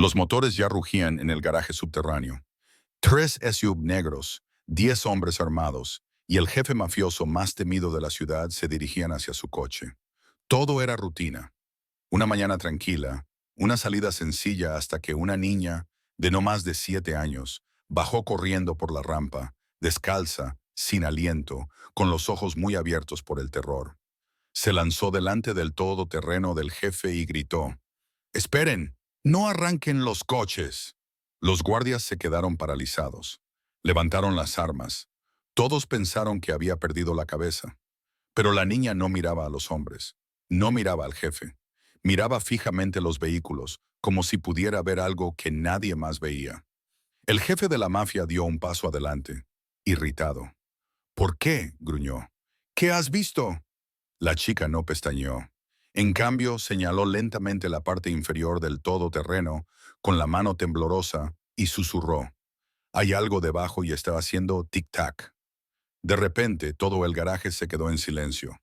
Los motores ya rugían en el garaje subterráneo. 3 SUV negros, 10 hombres armados y el jefe mafioso más temido de la ciudad se dirigían hacia su coche. Todo era rutina. Una mañana tranquila, una salida sencilla hasta que una niña, de no más de 7 años, bajó corriendo por la rampa, descalza, sin aliento, con los ojos muy abiertos por el terror. Se lanzó delante del todoterreno del jefe y gritó: «¡Esperen! ¡No arranquen los coches!». Los guardias se quedaron paralizados. Levantaron las armas. Todos pensaron que había perdido la cabeza. Pero la niña no miraba a los hombres. No miraba al jefe. Miraba fijamente los vehículos, como si pudiera ver algo que nadie más veía. El jefe de la mafia dio un paso adelante, irritado. «¿Por qué?», gruñó. «¿Qué has visto?». La chica no pestañeó. En cambio, señaló lentamente la parte inferior del todoterreno con la mano temblorosa y susurró: «Hay algo debajo y está haciendo tic-tac». De repente, todo el garaje se quedó en silencio.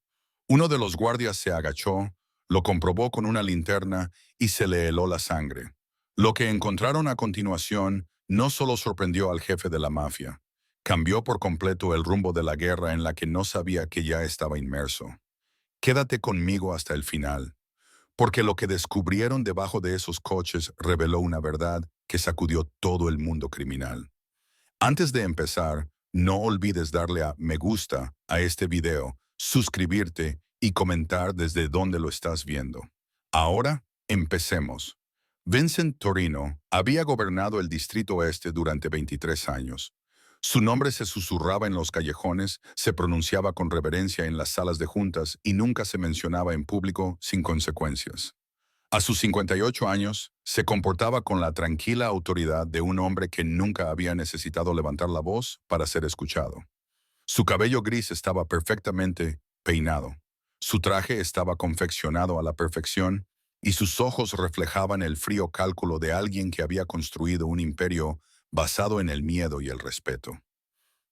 Uno de los guardias se agachó, lo comprobó con una linterna y se le heló la sangre. Lo que encontraron a continuación no solo sorprendió al jefe de la mafia, cambió por completo el rumbo de la guerra en la que no sabía que ya estaba inmerso. Quédate conmigo hasta el final, porque lo que descubrieron debajo de esos coches reveló una verdad que sacudió todo el mundo criminal. Antes de empezar, no olvides darle a me gusta a este video, suscribirte y comentar desde dónde lo estás viendo. Ahora, empecemos. Vincent Torino había gobernado el Distrito Oeste durante 23 años. Su nombre se susurraba en los callejones, se pronunciaba con reverencia en las salas de juntas y nunca se mencionaba en público sin consecuencias. A sus 58 años, se comportaba con la tranquila autoridad de un hombre que nunca había necesitado levantar la voz para ser escuchado. Su cabello gris estaba perfectamente peinado. Su traje estaba confeccionado a la perfección y sus ojos reflejaban el frío cálculo de alguien que había construido un imperio basado en el miedo y el respeto.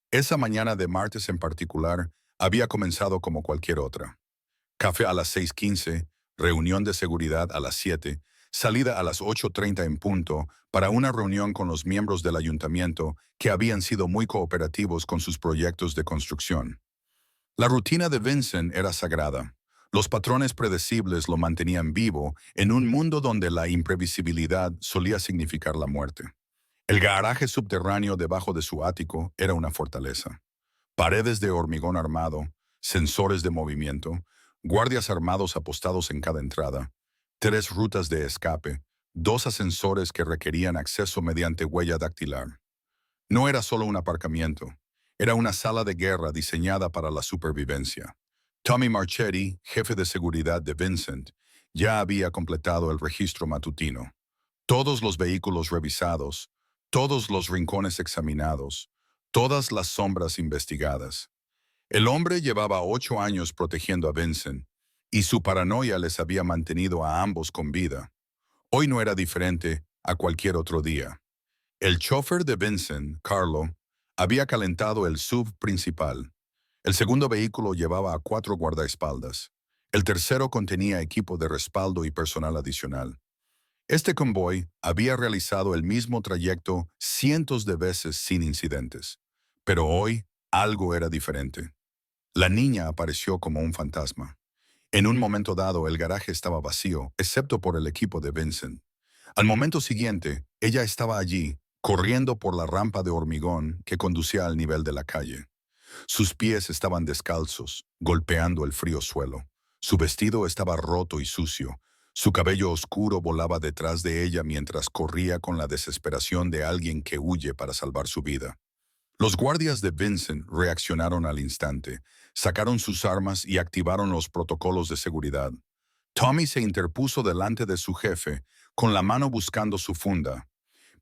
Esa mañana de martes en particular había comenzado como cualquier otra. Café a las 6:15, reunión de seguridad a las 7, salida a las 8:30 en punto para una reunión con los miembros del ayuntamiento que habían sido muy cooperativos con sus proyectos de construcción. La rutina de Vincent era sagrada. Los patrones predecibles lo mantenían vivo en un mundo donde la imprevisibilidad solía significar la muerte. El garaje subterráneo debajo de su ático era una fortaleza. Paredes de hormigón armado, sensores de movimiento, guardias armados apostados en cada entrada, 3 rutas de escape, 2 ascensores que requerían acceso mediante huella dactilar. No era solo un aparcamiento, era una sala de guerra diseñada para la supervivencia. Tommy Marchetti, jefe de seguridad de Vincent, ya había completado el registro matutino. Todos los vehículos revisados, todos los rincones examinados, todas las sombras investigadas. El hombre llevaba 8 años protegiendo a Vincent, y su paranoia les había mantenido a ambos con vida. Hoy no era diferente a cualquier otro día. El chofer de Vincent, Carlo, había calentado el SUV principal. El segundo vehículo llevaba a 4 guardaespaldas. El tercero contenía equipo de respaldo y personal adicional. Este convoy había realizado el mismo trayecto cientos de veces sin incidentes. Pero hoy algo era diferente. La niña apareció como un fantasma. En un momento dado el garaje estaba vacío, excepto por el equipo de Vincent. Al momento siguiente, ella estaba allí, corriendo por la rampa de hormigón que conducía al nivel de la calle. Sus pies estaban descalzos, golpeando el frío suelo. Su vestido estaba roto y sucio. Su cabello oscuro volaba detrás de ella mientras corría con la desesperación de alguien que huye para salvar su vida. Los guardias de Vincent reaccionaron al instante, sacaron sus armas y activaron los protocolos de seguridad. Tommy se interpuso delante de su jefe, con la mano buscando su funda.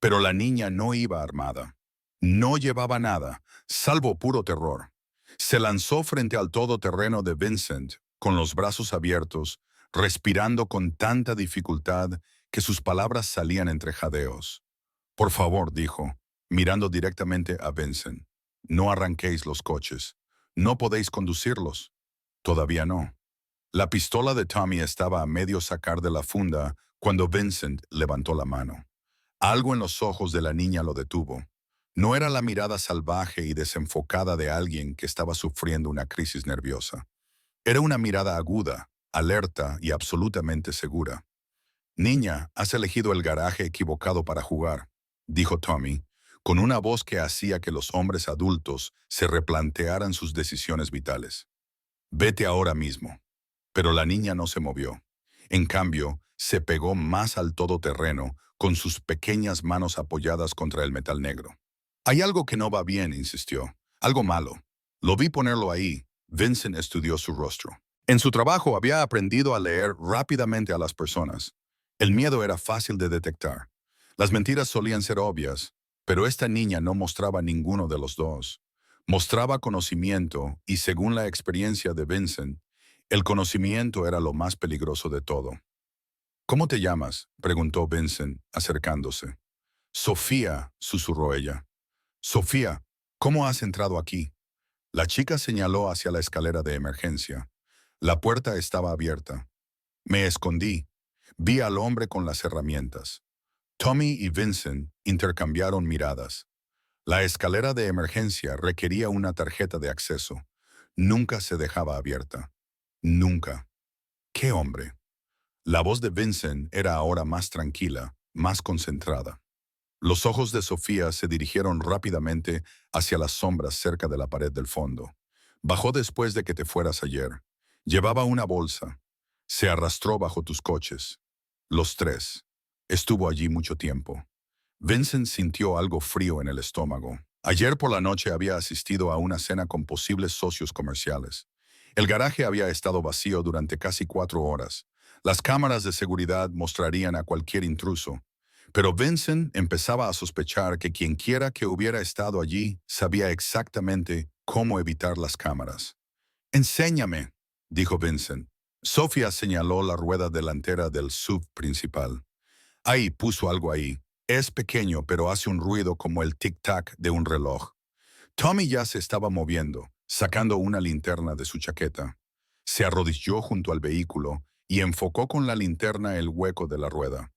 Pero la niña no iba armada. No llevaba nada, salvo puro terror. Se lanzó frente al todoterreno de Vincent, con los brazos abiertos, respirando con tanta dificultad que sus palabras salían entre jadeos. «Por favor», dijo, mirando directamente a Vincent, «no arranquéis los coches. No podéis conducirlos». «Todavía no». La pistola de Tommy estaba a medio sacar de la funda cuando Vincent levantó la mano. Algo en los ojos de la niña lo detuvo. No era la mirada salvaje y desenfocada de alguien que estaba sufriendo una crisis nerviosa. Era una mirada aguda, alerta y absolutamente segura. «Niña, has elegido el garaje equivocado para jugar», dijo Tommy, con una voz que hacía que los hombres adultos se replantearan sus decisiones vitales. «Vete ahora mismo». Pero la niña no se movió. En cambio, se pegó más al todoterreno con sus pequeñas manos apoyadas contra el metal negro. «Hay algo que no va bien», insistió. «Algo malo. Lo vi ponerlo ahí». Vincent estudió su rostro. En su trabajo había aprendido a leer rápidamente a las personas. El miedo era fácil de detectar. Las mentiras solían ser obvias, pero esta niña no mostraba ninguno de los dos. Mostraba conocimiento y, según la experiencia de Vincent, el conocimiento era lo más peligroso de todo. «¿Cómo te llamas?», preguntó Vincent, acercándose. «Sofía», susurró ella. «Sofía, ¿cómo has entrado aquí?». La chica señaló hacia la escalera de emergencia. La puerta estaba abierta. «Me escondí. Vi al hombre con las herramientas». Tommy y Vincent intercambiaron miradas. La escalera de emergencia requería una tarjeta de acceso. Nunca se dejaba abierta. Nunca. ¿Qué hombre? La voz de Vincent era ahora más tranquila, más concentrada. Los ojos de Sofía se dirigieron rápidamente hacia las sombras cerca de la pared del fondo. «Bajó después de que te fueras ayer. Llevaba una bolsa. Se arrastró bajo tus coches. Los tres. Estuvo allí mucho tiempo». Vincent sintió algo frío en el estómago. Ayer por la noche había asistido a una cena con posibles socios comerciales. El garaje había estado vacío durante casi 4 horas. Las cámaras de seguridad mostrarían a cualquier intruso. Pero Vincent empezaba a sospechar que quienquiera que hubiera estado allí sabía exactamente cómo evitar las cámaras. «Enséñame», dijo Vincent. Sofía señaló la rueda delantera del SUV principal. «Ahí, puso algo ahí. Es pequeño, pero hace un ruido como el tic-tac de un reloj». Tommy ya se estaba moviendo, sacando una linterna de su chaqueta. Se arrodilló junto al vehículo y enfocó con la linterna el hueco de la rueda.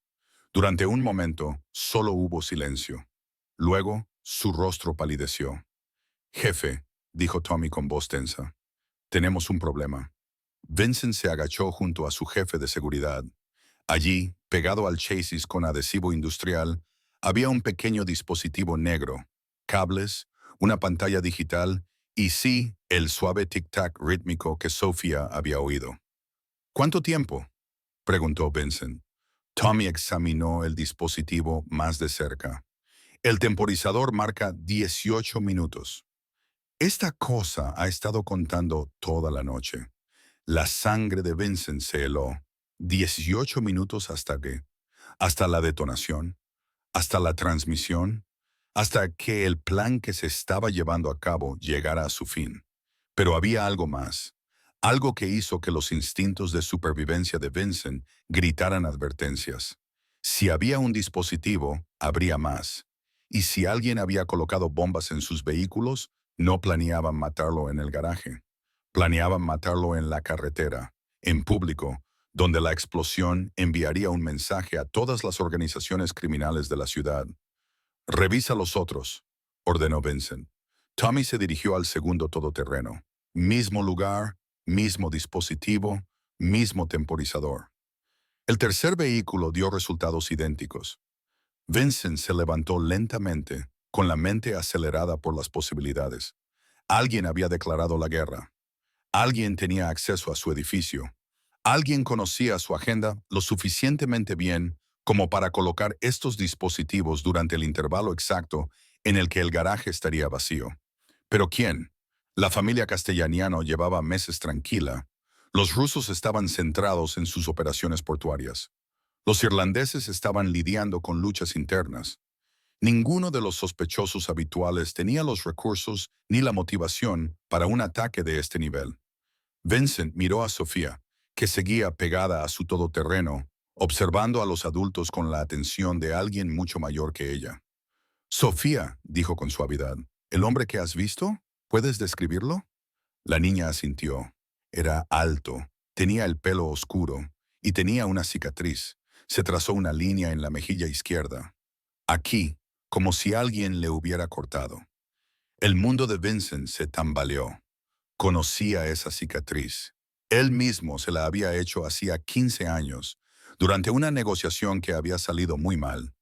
Durante un momento, solo hubo silencio. Luego, su rostro palideció. «Jefe», dijo Tommy con voz tensa, «tenemos un problema». Vincent se agachó junto a su jefe de seguridad. Allí, pegado al chasis con adhesivo industrial, había un pequeño dispositivo negro, cables, una pantalla digital y sí, el suave tic-tac rítmico que Sofía había oído. «¿Cuánto tiempo?», preguntó Vincent. Tommy examinó el dispositivo más de cerca. El temporizador marca 18 minutos. Esta cosa ha estado contando toda la noche. La sangre de Vincent se heló. 18 minutos hasta qué, hasta la detonación, hasta la transmisión, hasta que el plan que se estaba llevando a cabo llegara a su fin. Pero había algo más, algo que hizo que los instintos de supervivencia de Vincent gritaran advertencias. Si había un dispositivo, habría más. Y si alguien había colocado bombas en sus vehículos, no planeaban matarlo en el garaje. Planeaban matarlo en la carretera, en público, donde la explosión enviaría un mensaje a todas las organizaciones criminales de la ciudad. «Revisa los otros», ordenó Vincent. Tommy se dirigió al segundo todoterreno. Mismo lugar, mismo dispositivo, mismo temporizador. El tercer vehículo dio resultados idénticos. Vincent se levantó lentamente, con la mente acelerada por las posibilidades. Alguien había declarado la guerra. Alguien tenía acceso a su edificio. Alguien conocía su agenda lo suficientemente bien como para colocar estos dispositivos durante el intervalo exacto en el que el garaje estaría vacío. ¿Pero quién? La familia Castellaniano llevaba meses tranquila. Los rusos estaban centrados en sus operaciones portuarias. Los irlandeses estaban lidiando con luchas internas. Ninguno de los sospechosos habituales tenía los recursos ni la motivación para un ataque de este nivel. Vincent miró a Sofía, que seguía pegada a su todoterreno, observando a los adultos con la atención de alguien mucho mayor que ella. «Sofía», dijo con suavidad, «¿el hombre que has visto? ¿Puedes describirlo?». La niña asintió. Era alto, tenía el pelo oscuro y tenía una cicatriz. Se trazó una línea en la mejilla izquierda. Aquí, como si alguien le hubiera cortado. El mundo de Vincent se tambaleó. Conocía esa cicatriz. Él mismo se la había hecho hacía 15 años, durante una negociación que había salido muy mal.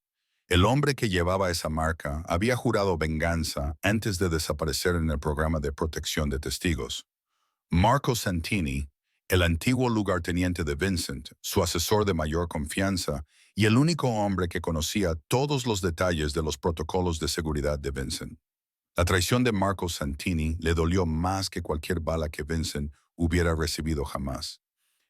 El hombre que llevaba esa marca había jurado venganza antes de desaparecer en el programa de protección de testigos. Marco Santini, el antiguo lugarteniente de Vincent, su asesor de mayor confianza y el único hombre que conocía todos los detalles de los protocolos de seguridad de Vincent. La traición de Marco Santini le dolió más que cualquier bala que Vincent hubiera recibido jamás.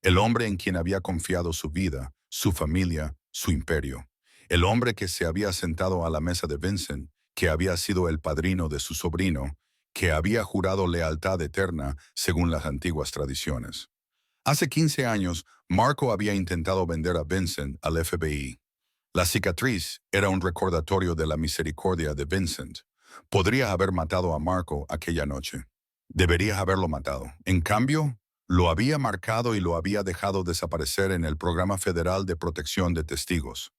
El hombre en quien había confiado su vida, su familia, su imperio. El hombre que se había sentado a la mesa de Vincent, que había sido el padrino de su sobrino, que había jurado lealtad eterna según las antiguas tradiciones. Hace 15 años, Marco había intentado vender a Vincent al FBI. La cicatriz era un recordatorio de la misericordia de Vincent. Podría haber matado a Marco aquella noche. Debería haberlo matado. En cambio, lo había marcado y lo había dejado desaparecer en el Programa Federal de Protección de Testigos.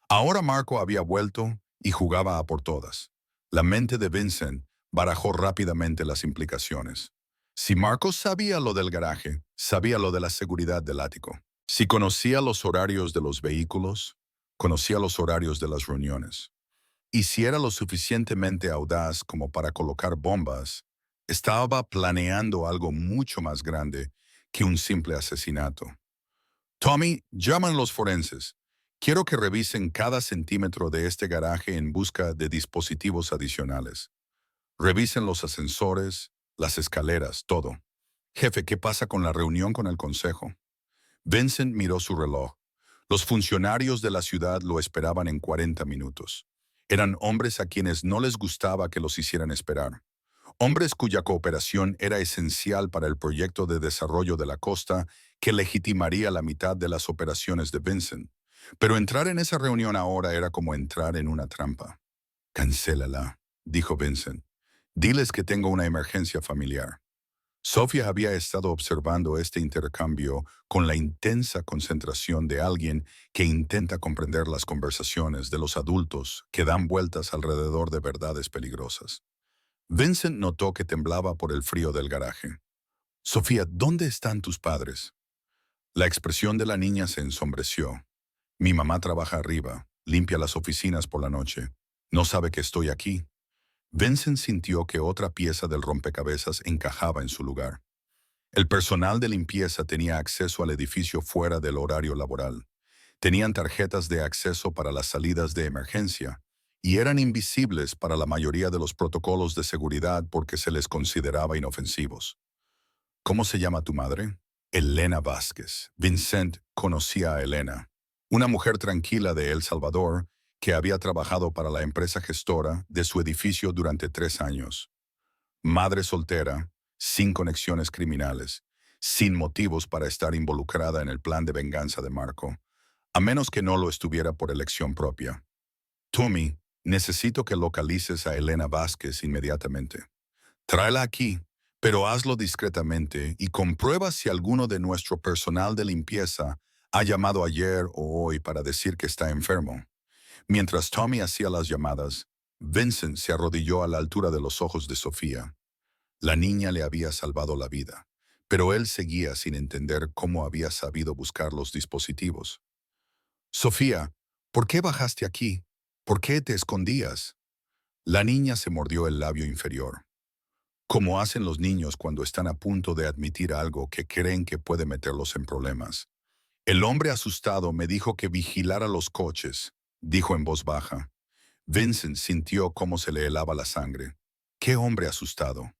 Ahora Marco había vuelto y jugaba a por todas. La mente de Vincent barajó rápidamente las implicaciones. Si Marco sabía lo del garaje, sabía lo de la seguridad del ático. Si conocía los horarios de los vehículos, conocía los horarios de las reuniones. Y si era lo suficientemente audaz como para colocar bombas, estaba planeando algo mucho más grande que un simple asesinato. Tommy, llaman los forenses. Quiero que revisen cada centímetro de este garaje en busca de dispositivos adicionales. Revisen los ascensores, las escaleras, todo. Jefe, ¿qué pasa con la reunión con el consejo? Vincent miró su reloj. Los funcionarios de la ciudad lo esperaban en 40 minutos. Eran hombres a quienes no les gustaba que los hicieran esperar. Hombres cuya cooperación era esencial para el proyecto de desarrollo de la costa que legitimaría la mitad de las operaciones de Vincent. Pero entrar en esa reunión ahora era como entrar en una trampa. Cancélala, dijo Vincent. Diles que tengo una emergencia familiar. Sofía había estado observando este intercambio con la intensa concentración de alguien que intenta comprender las conversaciones de los adultos que dan vueltas alrededor de verdades peligrosas. Vincent notó que temblaba por el frío del garaje. Sofía, ¿dónde están tus padres? La expresión de la niña se ensombreció. Mi mamá trabaja arriba, limpia las oficinas por la noche. No sabe que estoy aquí. Vincent sintió que otra pieza del rompecabezas encajaba en su lugar. El personal de limpieza tenía acceso al edificio fuera del horario laboral. Tenían tarjetas de acceso para las salidas de emergencia y eran invisibles para la mayoría de los protocolos de seguridad porque se les consideraba inofensivos. ¿Cómo se llama tu madre? Elena Vázquez. Vincent conocía a Elena, una mujer tranquila de El Salvador que había trabajado para la empresa gestora de su edificio durante 3 años. Madre soltera, sin conexiones criminales, sin motivos para estar involucrada en el plan de venganza de Marco, a menos que no lo estuviera por elección propia. Tommy, necesito que localices a Elena Vázquez inmediatamente. Tráela aquí, pero hazlo discretamente y comprueba si alguno de nuestro personal de limpieza ha llamado ayer o hoy para decir que está enfermo. Mientras Tommy hacía las llamadas, Vincent se arrodilló a la altura de los ojos de Sofía. La niña le había salvado la vida, pero él seguía sin entender cómo había sabido buscar los dispositivos. Sofía, ¿por qué bajaste aquí? ¿Por qué te escondías? La niña se mordió el labio inferior, como hacen los niños cuando están a punto de admitir algo que creen que puede meterlos en problemas. El hombre asustado me dijo que vigilara los coches, dijo en voz baja. Vincent sintió cómo se le helaba la sangre. ¿Qué hombre asustado?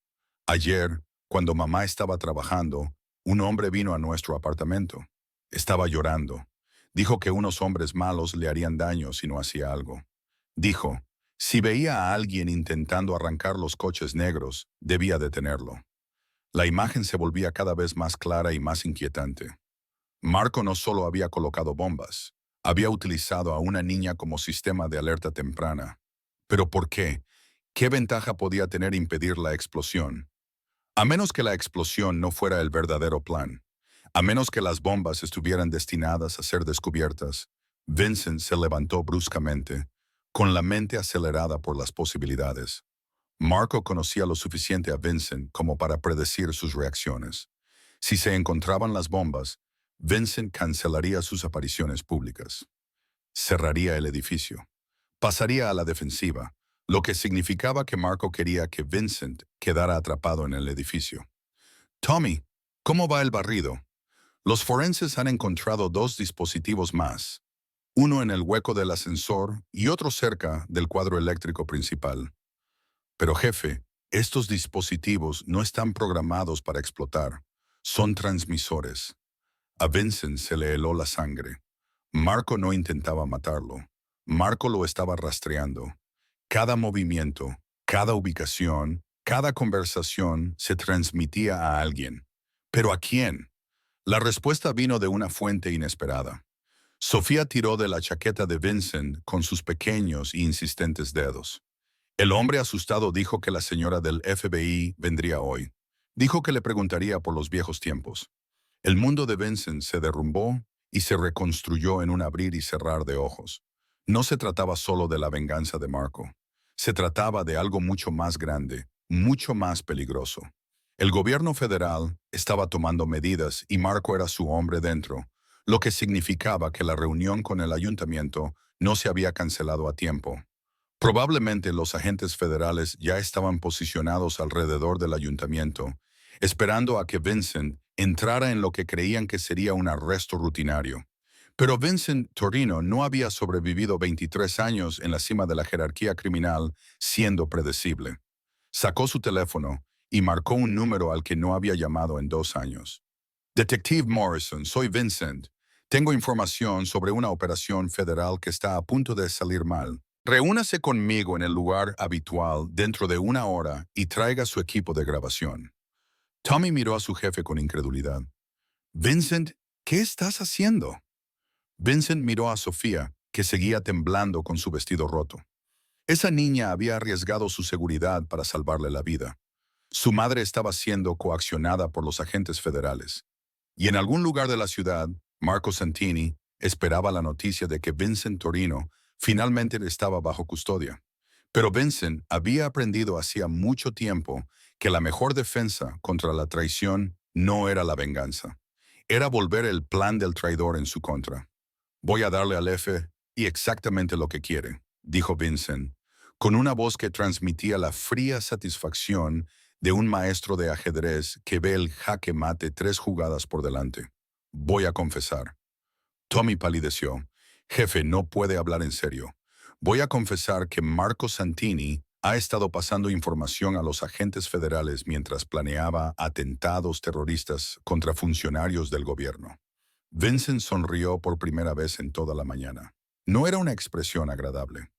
Ayer, cuando mamá estaba trabajando, un hombre vino a nuestro apartamento. Estaba llorando. Dijo que unos hombres malos le harían daño si no hacía algo. Dijo, si veía a alguien intentando arrancar los coches negros, debía detenerlo. La imagen se volvía cada vez más clara y más inquietante. Marco no solo había colocado bombas, había utilizado a una niña como sistema de alerta temprana. ¿Pero por qué? ¿Qué ventaja podía tener impedir la explosión? A menos que la explosión no fuera el verdadero plan, a menos que las bombas estuvieran destinadas a ser descubiertas, Vincent se levantó bruscamente, con la mente acelerada por las posibilidades. Marco conocía lo suficiente a Vincent como para predecir sus reacciones. Si se encontraban las bombas, Vincent cancelaría sus apariciones públicas. Cerraría el edificio. Pasaría a la defensiva, lo que significaba que Marco quería que Vincent quedara atrapado en el edificio. Tommy, ¿cómo va el barrido? Los forenses han encontrado dos dispositivos más, uno en el hueco del ascensor y otro cerca del cuadro eléctrico principal. Pero jefe, estos dispositivos no están programados para explotar. Son transmisores. A Vincent se le heló la sangre. Marco no intentaba matarlo. Marco lo estaba rastreando. Cada movimiento, cada ubicación, cada conversación se transmitía a alguien. ¿Pero a quién? La respuesta vino de una fuente inesperada. Sofía tiró de la chaqueta de Vincent con sus pequeños e insistentes dedos. El hombre asustado dijo que la señora del FBI vendría hoy. Dijo que le preguntaría por los viejos tiempos. El mundo de Vincent se derrumbó y se reconstruyó en un abrir y cerrar de ojos. No se trataba solo de la venganza de Marco. Se trataba de algo mucho más grande, mucho más peligroso. El gobierno federal estaba tomando medidas y Marco era su hombre dentro, lo que significaba que la reunión con el ayuntamiento no se había cancelado a tiempo. Probablemente los agentes federales ya estaban posicionados alrededor del ayuntamiento, esperando a que Vincent entrara en lo que creían que sería un arresto rutinario. Pero Vincent Torino no había sobrevivido 23 años en la cima de la jerarquía criminal siendo predecible. Sacó su teléfono y marcó un número al que no había llamado en 2 años. Detective Morrison, soy Vincent. Tengo información sobre una operación federal que está a punto de salir mal. Reúnase conmigo en el lugar habitual dentro de 1 hora y traiga su equipo de grabación. Tommy miró a su jefe con incredulidad. Vincent, ¿qué estás haciendo? Vincent miró a Sofía, que seguía temblando con su vestido roto. Esa niña había arriesgado su seguridad para salvarle la vida. Su madre estaba siendo coaccionada por los agentes federales. Y en algún lugar de la ciudad, Marco Santini esperaba la noticia de que Vincent Torino finalmente estaba bajo custodia. Pero Vincent había aprendido hacía mucho tiempo que la mejor defensa contra la traición no era la venganza. Era volver el plan del traidor en su contra. Voy a darle al F y exactamente lo que quiere, dijo Vincent, con una voz que transmitía la fría satisfacción de un maestro de ajedrez que ve el jaque mate 3 jugadas por delante. Voy a confesar. Tommy palideció. Jefe, no puede hablar en serio. Voy a confesar que Marco Santini ha estado pasando información a los agentes federales mientras planeaba atentados terroristas contra funcionarios del gobierno. Vincent sonrió por primera vez en toda la mañana. No era una expresión agradable.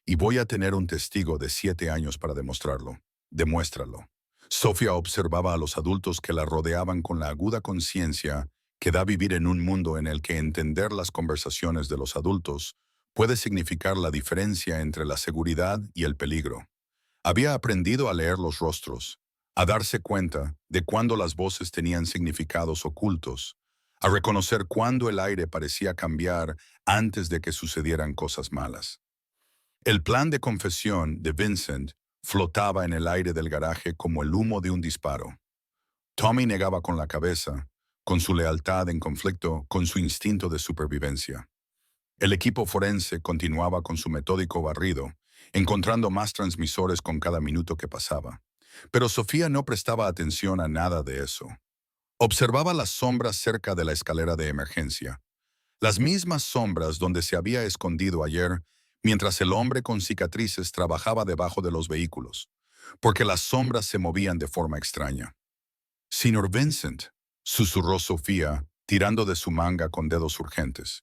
Y voy a tener un testigo de 7 años para demostrarlo. Demuéstralo. Sofía observaba a los adultos que la rodeaban con la aguda conciencia que da vivir en un mundo en el que entender las conversaciones de los adultos puede significar la diferencia entre la seguridad y el peligro. Había aprendido a leer los rostros, a darse cuenta de cuándo las voces tenían significados ocultos, a reconocer cuándo el aire parecía cambiar antes de que sucedieran cosas malas. El plan de confesión de Vincent flotaba en el aire del garaje como el humo de un disparo. Tommy negaba con la cabeza, con su lealtad en conflicto con su instinto de supervivencia. El equipo forense continuaba con su metódico barrido, encontrando más transmisores con cada minuto que pasaba. Pero Sofía no prestaba atención a nada de eso. Observaba las sombras cerca de la escalera de emergencia, las mismas sombras donde se había escondido ayer mientras el hombre con cicatrices trabajaba debajo de los vehículos, porque las sombras se movían de forma extraña. «Señor Vincent», susurró Sofía, tirando de su manga con dedos urgentes.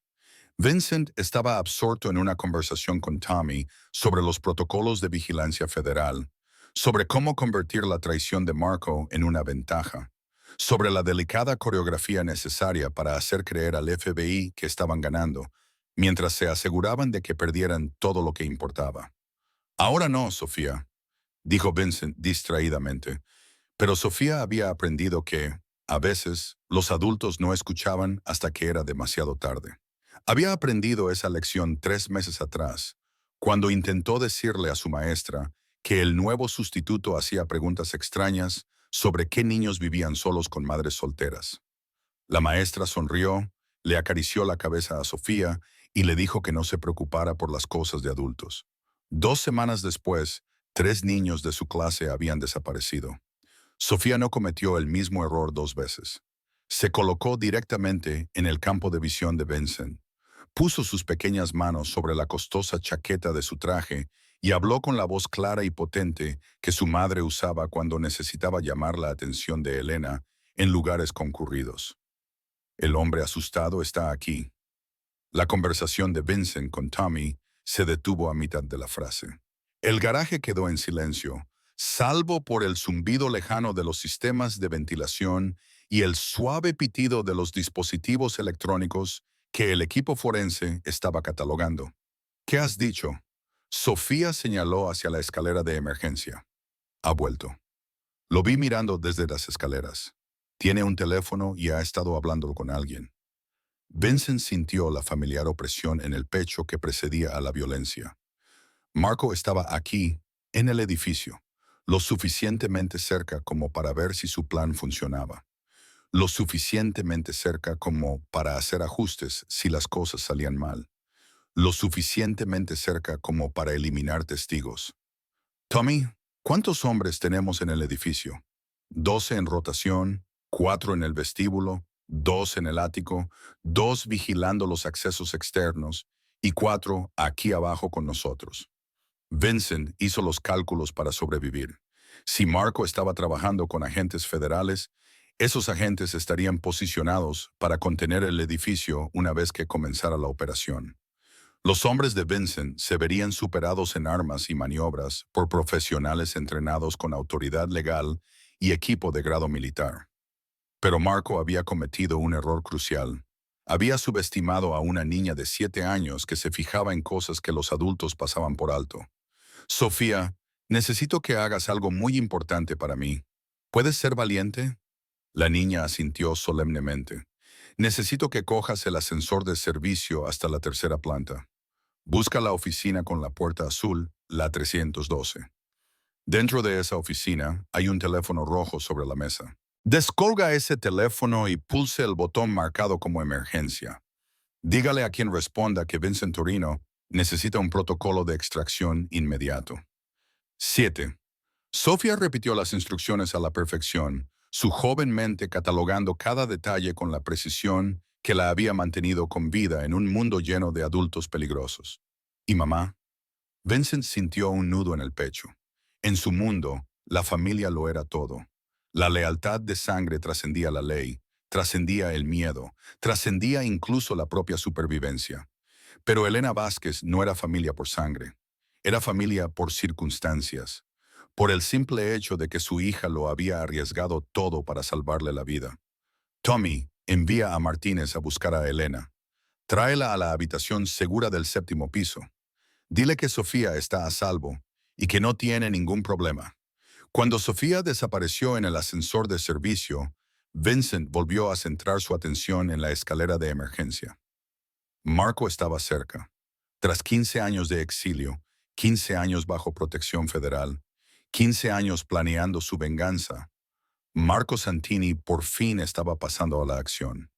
Vincent estaba absorto en una conversación con Tommy sobre los protocolos de vigilancia federal, sobre cómo convertir la traición de Marco en una ventaja, sobre la delicada coreografía necesaria para hacer creer al FBI que estaban ganando, mientras se aseguraban de que perdieran todo lo que importaba. «Ahora no, Sofía», dijo Vincent distraídamente, pero Sofía había aprendido que, a veces, los adultos no escuchaban hasta que era demasiado tarde. Había aprendido esa lección 3 meses atrás, Cuando intentó decirle a su maestra que el nuevo sustituto hacía preguntas extrañas sobre qué niños vivían solos con madres solteras. La maestra sonrió, le acarició la cabeza a Sofía y le dijo que no se preocupara por las cosas de adultos. 2 semanas después, 3 niños de su clase habían desaparecido. Sofía no cometió el mismo error 2 veces. Se colocó directamente en el campo de visión de Vincent. Puso sus pequeñas manos sobre la costosa chaqueta de su traje y habló con la voz clara y potente que su madre usaba cuando necesitaba llamar la atención de Elena en lugares concurridos. El hombre asustado está aquí. La conversación de Vincent con Tommy se detuvo a mitad de la frase. El garaje quedó en silencio, salvo por el zumbido lejano de los sistemas de ventilación y el suave pitido de los dispositivos electrónicos que el equipo forense estaba catalogando. ¿Qué has dicho? Sofía señaló hacia la escalera de emergencia. Ha vuelto. Lo vi mirando desde las escaleras. Tiene un teléfono y ha estado hablando con alguien. Vincent sintió la familiar opresión en el pecho que precedía a la violencia. Marco estaba aquí, en el edificio, lo suficientemente cerca como para ver si su plan funcionaba, lo suficientemente cerca como para hacer ajustes si las cosas salían mal, lo suficientemente cerca como para eliminar testigos. Tommy, ¿cuántos hombres tenemos en el edificio? 12 en rotación, 4 en el vestíbulo, 2 en el ático, 2 vigilando los accesos externos y 4 aquí abajo con nosotros. Vincent hizo los cálculos para sobrevivir. Si Marco estaba trabajando con agentes federales, esos agentes estarían posicionados para contener el edificio una vez que comenzara la operación. Los hombres de Vincent se verían superados en armas y maniobras por profesionales entrenados con autoridad legal y equipo de grado militar. Pero Marco había cometido un error crucial. Había subestimado a una niña de 7 años que se fijaba en cosas que los adultos pasaban por alto. Sofía, necesito que hagas algo muy importante para mí. ¿Puedes ser valiente? La niña asintió solemnemente. Necesito que cojas el ascensor de servicio hasta la 3.ª planta. Busca la oficina con la puerta azul, la 312. Dentro de esa oficina hay un teléfono rojo sobre la mesa. Descolga ese teléfono y pulse el botón marcado como emergencia. Dígale a quien responda que Vincent Torino necesita un protocolo de extracción inmediato. 7. Sofía repitió las instrucciones a la perfección, su joven mente catalogando cada detalle con la precisión que la había mantenido con vida en un mundo lleno de adultos peligrosos. ¿Y mamá? Vincent sintió un nudo en el pecho. En su mundo, la familia lo era todo. La lealtad de sangre trascendía la ley, trascendía el miedo, trascendía incluso la propia supervivencia. Pero Elena Vázquez no era familia por sangre, era familia por circunstancias, por el simple hecho de que su hija lo había arriesgado todo para salvarle la vida. Tommy, envía a Martínez a buscar a Elena. Tráela a la habitación segura del 7.º piso. Dile que Sofía está a salvo y que no tiene ningún problema. Cuando Sofía desapareció en el ascensor de servicio, Vincent volvió a centrar su atención en la escalera de emergencia. Marco estaba cerca. Tras 15 años de exilio, 15 años bajo protección federal, 15 años planeando su venganza, Marco Santini por fin estaba pasando a la acción.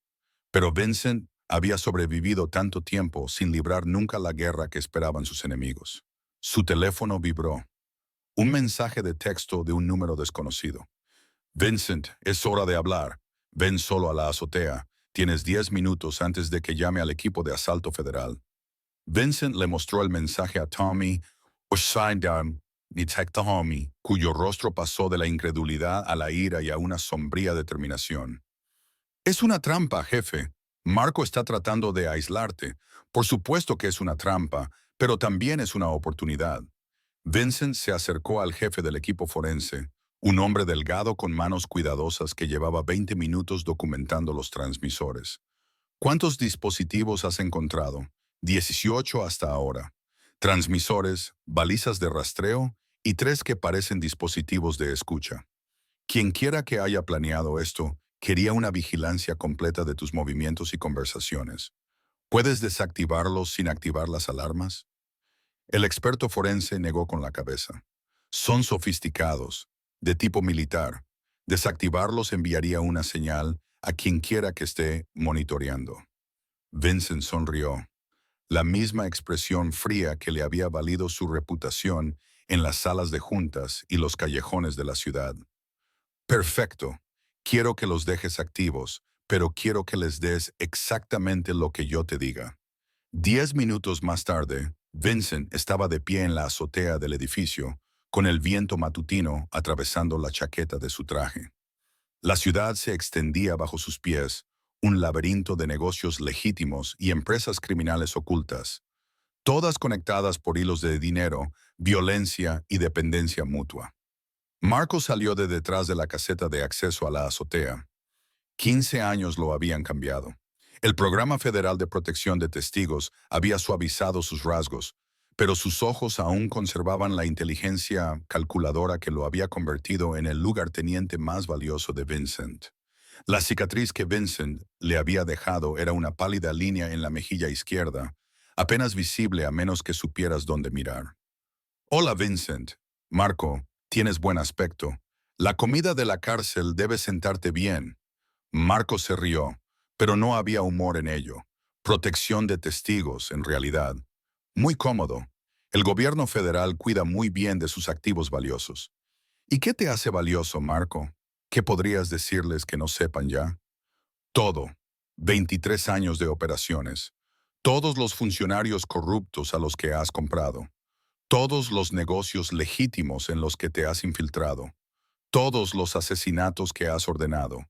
Pero Vincent había sobrevivido tanto tiempo sin librar nunca la guerra que esperaban sus enemigos. Su teléfono vibró. Un mensaje de texto de un número desconocido. Vincent, es hora de hablar. Ven solo a la azotea. Tienes 10 minutos antes de que llame al equipo de asalto federal. Vincent le mostró el mensaje a Tommy, cuyo rostro pasó de la incredulidad a la ira y a una sombría determinación. Es una trampa, jefe. Marco está tratando de aislarte. Por supuesto que es una trampa, pero también es una oportunidad. Vincent se acercó al jefe del equipo forense, un hombre delgado con manos cuidadosas que llevaba 20 minutos documentando los transmisores. ¿Cuántos dispositivos has encontrado? 18 hasta ahora. Transmisores, balizas de rastreo y 3 que parecen dispositivos de escucha. Quien quiera que haya planeado esto, quería una vigilancia completa de tus movimientos y conversaciones. ¿Puedes desactivarlos sin activar las alarmas? El experto forense negó con la cabeza. Son sofisticados, de tipo militar. Desactivarlos enviaría una señal a quien quiera que esté monitoreando. Vincent sonrió. La misma expresión fría que le había valido su reputación en las salas de juntas y los callejones de la ciudad. Perfecto. Quiero que los dejes activos, pero quiero que les des exactamente lo que yo te diga. 10 minutos más tarde, Vincent estaba de pie en la azotea del edificio, con el viento matutino atravesando la chaqueta de su traje. La ciudad se extendía bajo sus pies, un laberinto de negocios legítimos y empresas criminales ocultas, todas conectadas por hilos de dinero, violencia y dependencia mutua. Marco salió de detrás de la caseta de acceso a la azotea. 15 años lo habían cambiado. El Programa Federal de Protección de Testigos había suavizado sus rasgos, pero sus ojos aún conservaban la inteligencia calculadora que lo había convertido en el lugarteniente más valioso de Vincent. La cicatriz que Vincent le había dejado era una pálida línea en la mejilla izquierda, apenas visible a menos que supieras dónde mirar. Hola, Vincent. Marco, tienes buen aspecto. La comida de la cárcel debe sentarte bien. Marco se rió, pero no había humor en ello. Protección de testigos, en realidad. Muy cómodo. El gobierno federal cuida muy bien de sus activos valiosos. ¿Y qué te hace valioso, Marco? ¿Qué podrías decirles que no sepan ya? Todo. 23 años de operaciones. Todos los funcionarios corruptos a los que has comprado. Todos los negocios legítimos en los que te has infiltrado. Todos los asesinatos que has ordenado.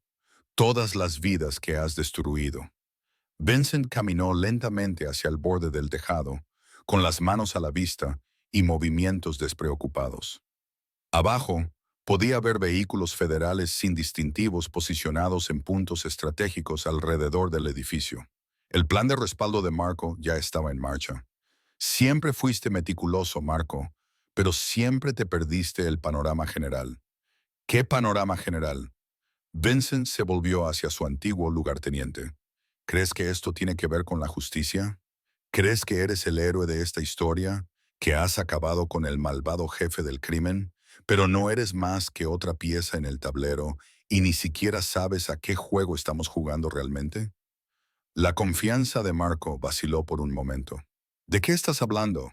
Todas las vidas que has destruido. Vincent caminó lentamente hacia el borde del tejado, con las manos a la vista y movimientos despreocupados. Abajo, podía ver vehículos federales sin distintivos posicionados en puntos estratégicos alrededor del edificio. El plan de respaldo de Marco ya estaba en marcha. Siempre fuiste meticuloso, Marco, pero siempre te perdiste el panorama general. ¿Qué panorama general? Vincent se volvió hacia su antiguo lugarteniente. ¿Crees que esto tiene que ver con la justicia? ¿Crees que eres el héroe de esta historia? ¿Que has acabado con el malvado jefe del crimen? Pero no eres más que otra pieza en el tablero y ni siquiera sabes a qué juego estamos jugando realmente. La confianza de Marco vaciló por un momento. ¿De qué estás hablando?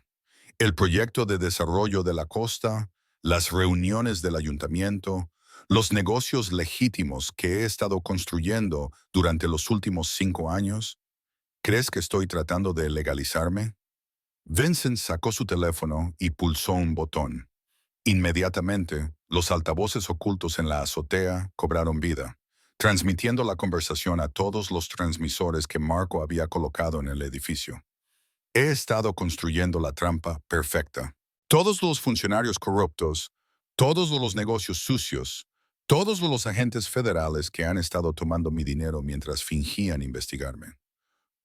¿El proyecto de desarrollo de la costa? ¿Las reuniones del ayuntamiento? ¿Los negocios legítimos que he estado construyendo durante los últimos 5 años? ¿Crees que estoy tratando de legalizarme? Vincent sacó su teléfono y pulsó un botón. Inmediatamente, los altavoces ocultos en la azotea cobraron vida, transmitiendo la conversación a todos los transmisores que Marco había colocado en el edificio. He estado construyendo la trampa perfecta. Todos los funcionarios corruptos, todos los negocios sucios, todos los agentes federales que han estado tomando mi dinero mientras fingían investigarme.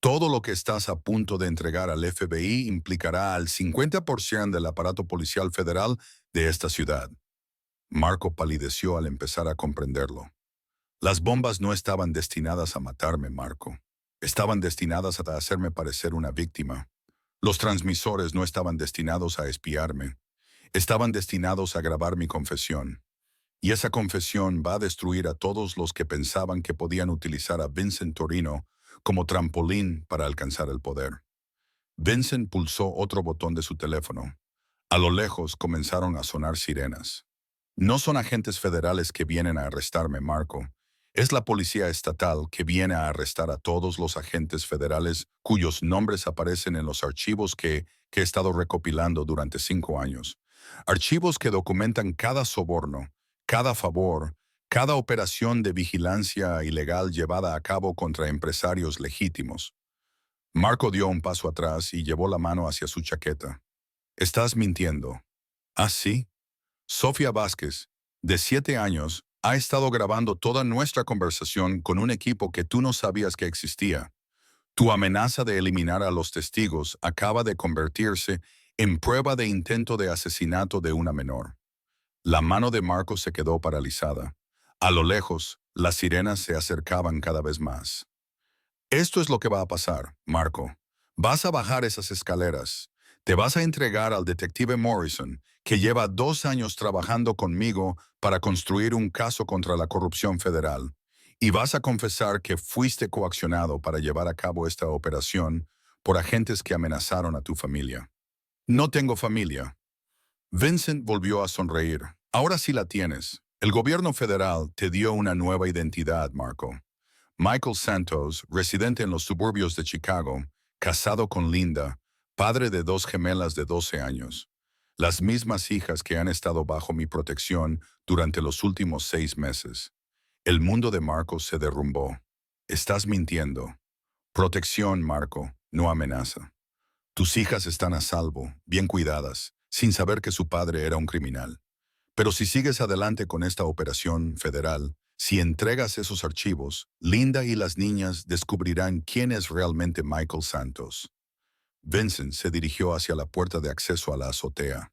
Todo lo que estás a punto de entregar al FBI implicará al 50% del aparato policial federal de esta ciudad. Marco palideció al empezar a comprenderlo. Las bombas no estaban destinadas a matarme, Marco. Estaban destinadas a hacerme parecer una víctima. Los transmisores no estaban destinados a espiarme. Estaban destinados a grabar mi confesión. Y esa confesión va a destruir a todos los que pensaban que podían utilizar a Vincent Torino como trampolín para alcanzar el poder. Vincent pulsó otro botón de su teléfono. A lo lejos comenzaron a sonar sirenas. No son agentes federales que vienen a arrestarme, Marco. Es la policía estatal que viene a arrestar a todos los agentes federales cuyos nombres aparecen en los archivos que he estado recopilando durante 5 años. Archivos que documentan cada soborno, cada favor, cada operación de vigilancia ilegal llevada a cabo contra empresarios legítimos. Marco dio un paso atrás y llevó la mano hacia su chaqueta. Estás mintiendo. ¿Ah, sí? Sofía Vázquez, de 7 años, ha estado grabando toda nuestra conversación con un equipo que tú no sabías que existía. Tu amenaza de eliminar a los testigos acaba de convertirse en prueba de intento de asesinato de una menor. La mano de Marco se quedó paralizada. A lo lejos, las sirenas se acercaban cada vez más. Esto es lo que va a pasar, Marco. Vas a bajar esas escaleras. Te vas a entregar al detective Morrison, que lleva 2 años trabajando conmigo para construir un caso contra la corrupción federal. Y vas a confesar que fuiste coaccionado para llevar a cabo esta operación por agentes que amenazaron a tu familia. No tengo familia. Vincent volvió a sonreír. Ahora sí la tienes. El gobierno federal te dio una nueva identidad, Marco. Michael Santos, residente en los suburbios de Chicago, casado con Linda, padre de 2 gemelas de 12 años. Las mismas hijas que han estado bajo mi protección durante los últimos 6 meses. El mundo de Marco se derrumbó. Estás mintiendo. Protección, Marco, no amenaza. Tus hijas están a salvo, bien cuidadas, sin saber que su padre era un criminal. Pero si sigues adelante con esta operación federal, si entregas esos archivos, Linda y las niñas descubrirán quién es realmente Michael Santos. Vincent se dirigió hacia la puerta de acceso a la azotea.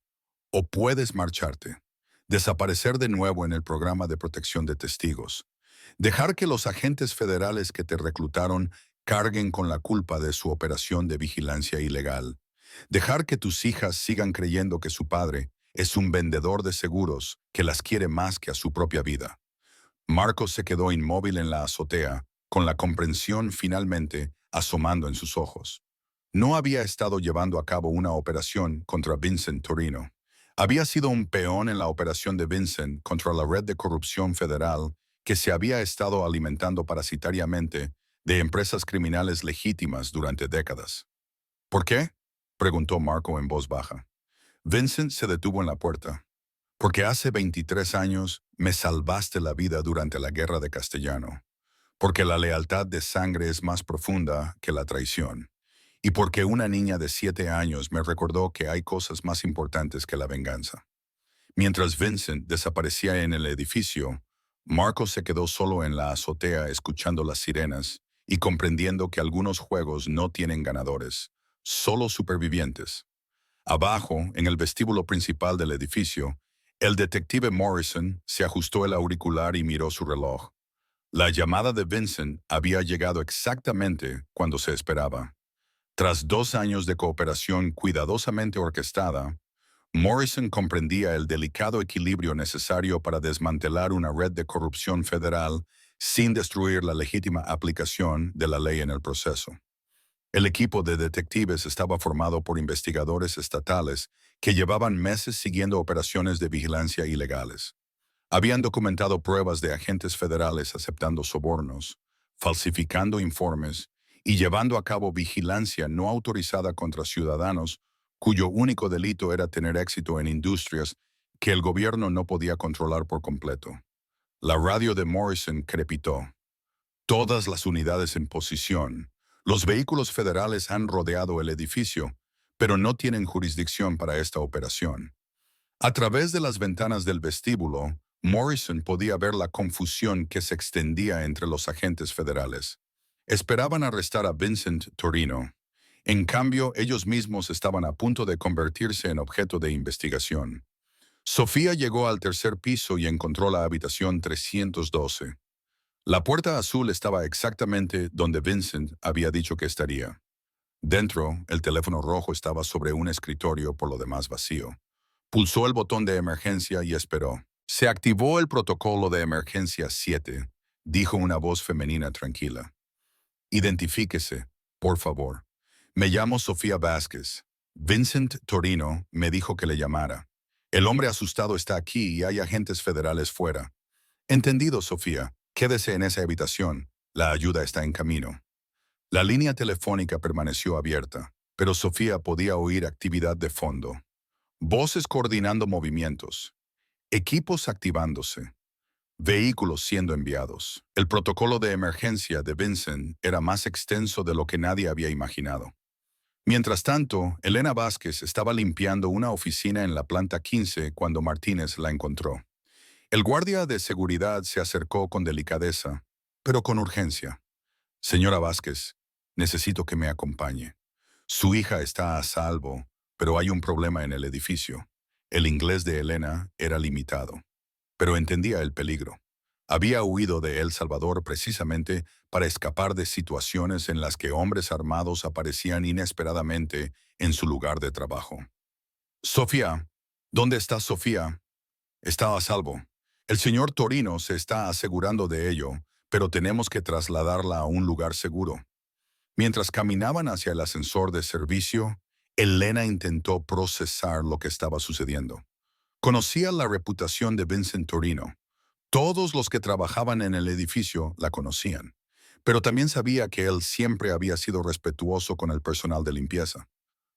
O puedes marcharte, desaparecer de nuevo en el programa de protección de testigos, dejar que los agentes federales que te reclutaron carguen con la culpa de su operación de vigilancia ilegal, dejar que tus hijas sigan creyendo que su padre es un vendedor de seguros que las quiere más que a su propia vida. Marcos se quedó inmóvil en la azotea, con la comprensión finalmente asomando en sus ojos. No había estado llevando a cabo una operación contra Vincent Torino. Había sido un peón en la operación de Vincent contra la red de corrupción federal que se había estado alimentando parasitariamente de empresas criminales legítimas durante décadas. ¿Por qué?, preguntó Marco en voz baja. Vincent se detuvo en la puerta. Porque hace 23 años me salvaste la vida durante la Guerra de Castellano. Porque la lealtad de sangre es más profunda que la traición. Y porque una niña de 7 años me recordó que hay cosas más importantes que la venganza. Mientras Vincent desaparecía en el edificio, Marcos se quedó solo en la azotea escuchando las sirenas y comprendiendo que algunos juegos no tienen ganadores, solo supervivientes. Abajo, en el vestíbulo principal del edificio, el detective Morrison se ajustó el auricular y miró su reloj. La llamada de Vincent había llegado exactamente cuando se esperaba. Tras 2 años de cooperación cuidadosamente orquestada, Morrison comprendía el delicado equilibrio necesario para desmantelar una red de corrupción federal sin destruir la legítima aplicación de la ley en el proceso. El equipo de detectives estaba formado por investigadores estatales que llevaban meses siguiendo operaciones de vigilancia ilegales. Habían documentado pruebas de agentes federales aceptando sobornos, falsificando informes y llevando a cabo vigilancia no autorizada contra ciudadanos cuyo único delito era tener éxito en industrias que el gobierno no podía controlar por completo. La radio de Morrison crepitó. Todas las unidades en posición. Los vehículos federales han rodeado el edificio, pero no tienen jurisdicción para esta operación. A través de las ventanas del vestíbulo, Morrison podía ver la confusión que se extendía entre los agentes federales. Esperaban arrestar a Vincent Torino. En cambio, ellos mismos estaban a punto de convertirse en objeto de investigación. Sofía llegó al tercer piso y encontró la habitación 312. La puerta azul estaba exactamente donde Vincent había dicho que estaría. Dentro, el teléfono rojo estaba sobre un escritorio por lo demás vacío. Pulsó el botón de emergencia y esperó. Se activó el protocolo de emergencia 7, dijo una voz femenina tranquila. Identifíquese, por favor. Me llamo Sofía Vázquez. Vincent Torino me dijo que le llamara. El hombre asustado está aquí y hay agentes federales fuera. Entendido, Sofía. Quédese en esa habitación. La ayuda está en camino. La línea telefónica permaneció abierta, pero Sofía podía oír actividad de fondo. Voces coordinando movimientos. Equipos activándose. Vehículos siendo enviados. El protocolo de emergencia de Vincent era más extenso de lo que nadie había imaginado. Mientras tanto, Elena Vázquez estaba limpiando una oficina en la planta 15 cuando Martínez la encontró. El guardia de seguridad se acercó con delicadeza, pero con urgencia. Señora Vázquez, necesito que me acompañe. Su hija está a salvo, pero hay un problema en el edificio. El inglés de Elena era limitado, pero entendía el peligro. Había huido de El Salvador precisamente para escapar de situaciones en las que hombres armados aparecían inesperadamente en su lugar de trabajo. Sofía, ¿dónde está Sofía? Está a salvo. El señor Torino se está asegurando de ello, pero tenemos que trasladarla a un lugar seguro. Mientras caminaban hacia el ascensor de servicio, Elena intentó procesar lo que estaba sucediendo. Conocía la reputación de Vincent Torino. Todos los que trabajaban en el edificio la conocían, pero también sabía que él siempre había sido respetuoso con el personal de limpieza.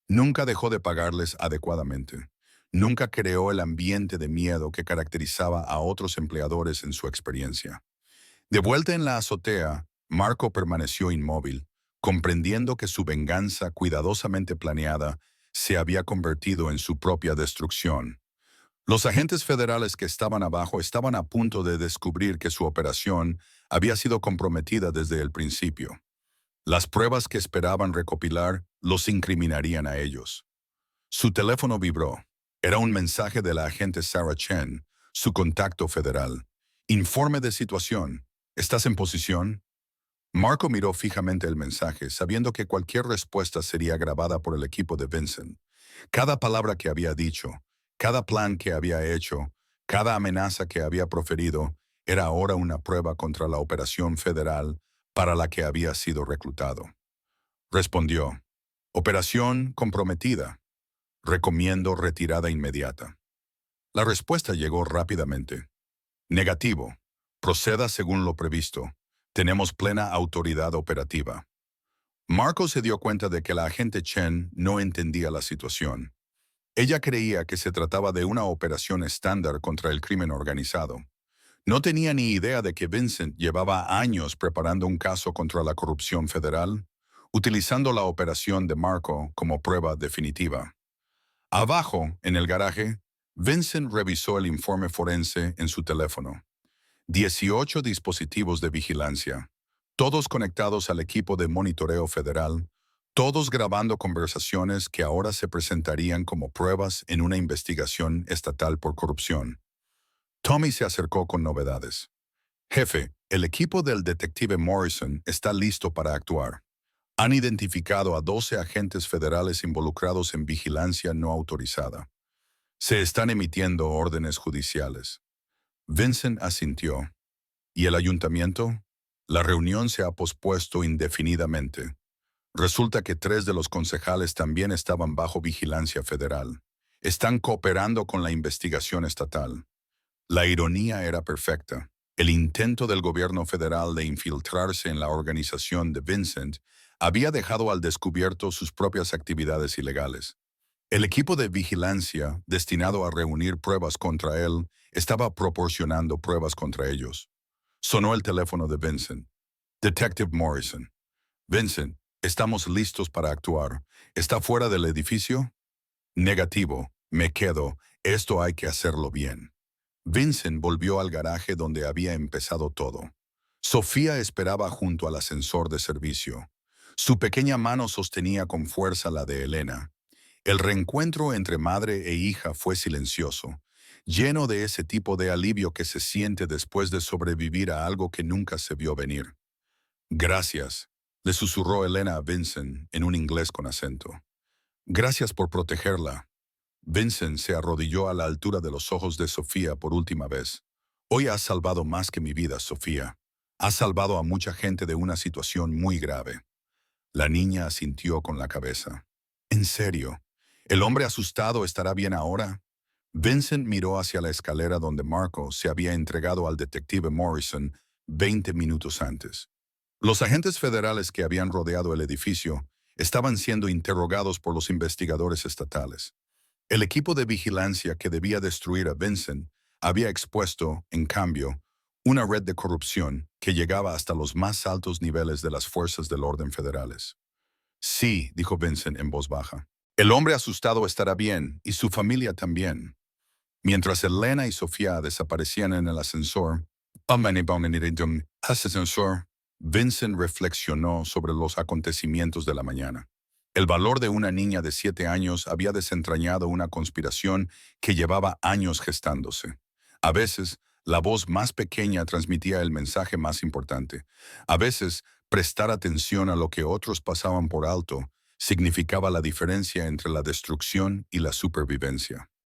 Nunca dejó de pagarles adecuadamente. Nunca creó el ambiente de miedo que caracterizaba a otros empleadores en su experiencia. De vuelta en la azotea, Marco permaneció inmóvil, comprendiendo que su venganza cuidadosamente planeada se había convertido en su propia destrucción. Los agentes federales que estaban abajo estaban a punto de descubrir que su operación había sido comprometida desde el principio. Las pruebas que esperaban recopilar los incriminarían a ellos. Su teléfono vibró. Era un mensaje de la agente Sarah Chen, su contacto federal. Informe de situación. ¿Estás en posición? Marco miró fijamente el mensaje, sabiendo que cualquier respuesta sería grabada por el equipo de Vincent. Cada palabra que había dicho, cada plan que había hecho, cada amenaza que había proferido, era ahora una prueba contra la operación federal para la que había sido reclutado. Respondió, operación comprometida. Recomiendo retirada inmediata. La respuesta llegó rápidamente. Negativo. Proceda según lo previsto. Tenemos plena autoridad operativa. Marco se dio cuenta de que la agente Chen no entendía la situación. Ella creía que se trataba de una operación estándar contra el crimen organizado. No tenía ni idea de que Vincent llevaba años preparando un caso contra la corrupción federal, utilizando la operación de Marco como prueba definitiva. Abajo, en el garaje, Vincent revisó el informe forense en su teléfono. 18 dispositivos de vigilancia, todos conectados al equipo de monitoreo federal, todos grabando conversaciones que ahora se presentarían como pruebas en una investigación estatal por corrupción. Tommy se acercó con novedades. Jefe, el equipo del detective Morrison está listo para actuar. Han identificado a 12 agentes federales involucrados en vigilancia no autorizada. Se están emitiendo órdenes judiciales. Vincent asintió. ¿Y el ayuntamiento? La reunión se ha pospuesto indefinidamente. Resulta que 3 de los concejales también estaban bajo vigilancia federal. Están cooperando con la investigación estatal. La ironía era perfecta. El intento del gobierno federal de infiltrarse en la organización de Vincent había dejado al descubierto sus propias actividades ilegales. El equipo de vigilancia, destinado a reunir pruebas contra él, estaba proporcionando pruebas contra ellos. Sonó el teléfono de Vincent. Detective Morrison. Vincent, estamos listos para actuar. ¿Está fuera del edificio? Negativo. Me quedo. Esto hay que hacerlo bien. Vincent volvió al garaje donde había empezado todo. Sofía esperaba junto al ascensor de servicio. Su pequeña mano sostenía con fuerza la de Elena. El reencuentro entre madre e hija fue silencioso, lleno de ese tipo de alivio que se siente después de sobrevivir a algo que nunca se vio venir. Gracias, le susurró Elena a Vincent en un inglés con acento. Gracias por protegerla. Vincent se arrodilló a la altura de los ojos de Sofía por última vez. Hoy has salvado más que mi vida, Sofía. Has salvado a mucha gente de una situación muy grave. La niña asintió con la cabeza. ¿En serio? ¿El hombre asustado estará bien ahora? Vincent miró hacia la escalera donde Marco se había entregado al detective Morrison 20 minutos antes. Los agentes federales que habían rodeado el edificio estaban siendo interrogados por los investigadores estatales. El equipo de vigilancia que debía destruir a Vincent había expuesto, en cambio, una red de corrupción que llegaba hasta los más altos niveles de las fuerzas del orden federales. Sí, dijo Vincent en voz baja. El hombre asustado estará bien, y su familia también. Mientras Elena y Sofía desaparecían en el ascensor, Vincent reflexionó sobre los acontecimientos de la mañana. El valor de una niña de 7 años había desentrañado una conspiración que llevaba años gestándose. A veces, La voz más pequeña transmitía el mensaje más importante. A veces, prestar atención a lo que otros pasaban por alto significaba la diferencia entre la destrucción y la supervivencia.